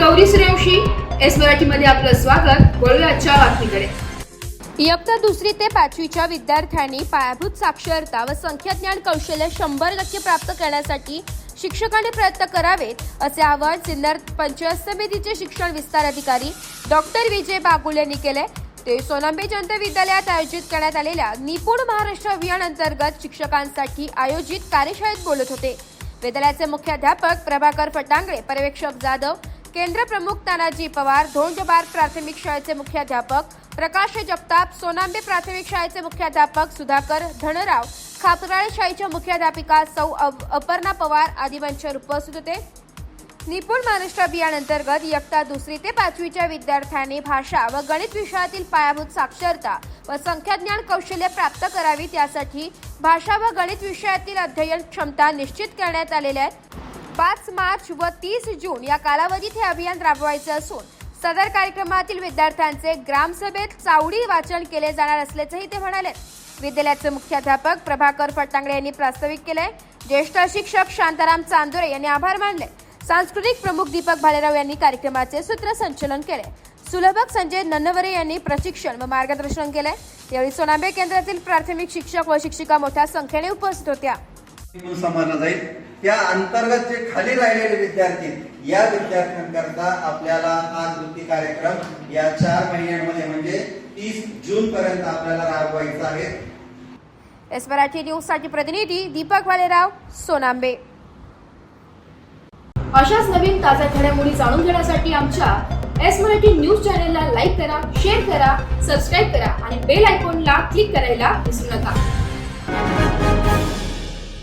Gauri Suryavanshi. S मराठीमध्ये आपलं स्वागत. वळूया आजच्या बातमीकडे. इयत्ता 2री ते 5वीच्या विद्यार्थ्यांनी पायाभूत साक्षरता व संख्याज्ञान कौशल्य 100% प्राप्त करण्यासाठी शिक्षकांनी प्रयत्न करावेत असे आवाहन सिन्नर पंचायत समितीचे शिक्षण विस्तार अधिकारी डॉक्टर विजय बागुल यांनी केले. ते सोनांबे जनता विद्यालयात आयोजित करण्यात आलेल्या निपुण महाराष्ट्र अभियान अंतर्गत शिक्षकांसाठी आयोजित कार्यशाळेत बोलत होते. विद्यालयाचे मुख्याध्यापक प्रभाकर फटांगळे, पर्यवेक्षक जाधव, केंद्र प्रमुख तानाजी पवार, धोंडबार प्राथमिक शाळेचे मुख्याध्यापक प्रकाश जगताप, सोनांबे प्राथमिक शाळेचे मुख्याध्यापक सुधाकर धनराव, खापराळे शाळेच्या मुख्याध्यापिका सौ अपर्णा पवार आदी मंचावर उपस्थित होते. निपुण महाराष्ट्र अभियान अंतर्गत इयत्ता 2री ते 5वीच्या विद्यार्थ्यांनी भाषा व गणित विषयातील पायाभूत साक्षरता व संख्याज्ञान कौशल्य प्राप्त करावी. त्यासाठी भाषा व गणित विषयातील अध्ययन क्षमता निश्चित करण्यात आलेल्या आहेत. 5 मार्च व 30 जून या कालावधीत हे अभियान राबवायचे असून सदर कार्यक्रमातील विद्यार्थ्यांचे ग्रामसभेत चावडी वाचन केले जाणार असल्याचंही ते म्हणाले. विद्यालयाचे मुख्याध्यापक प्रभाकर फटांगळे यांनी प्रास्ताविक केले. ज्येष्ठ शिक्षक शांताराम चांदोरे यांनी आभार मानले. सांस्कृतिक प्रमुख दीपक भालेराव यांनी कार्यक्रमाचे सूत्रसंचालन केले. सुलभक संजय नन्नवरे यांनी प्रशिक्षण व मार्गदर्शन केले. यावेळी सोनांबे केंद्रातील प्राथमिक शिक्षक व शिक्षिका मोठ्या संख्येने उपस्थित होत्या. समजलं जाईल त्या अंतर्गत जे खाली राहिलेले विद्यार्थी, या विद्यार्थ्यांकरता आपल्याला हा कृती कार्यक्रम या 4 महिन्यांमध्ये म्हणजे 30 जून पर्यंत आपल्याला राबवायचा आहे. एस मराठी न्यूज साठी प्रतिनिधी दीपक भालेराव, सोनांबे. अशाच नवीन ताज्या घडामोडी जाणून घेण्यासाठी आमच्या एस मराठी न्यूज चॅनलला लाईक करा, शेअर करा, सबस्क्राईब करा आणि बेल आयकॉनला क्लिक करायला विसरू नका.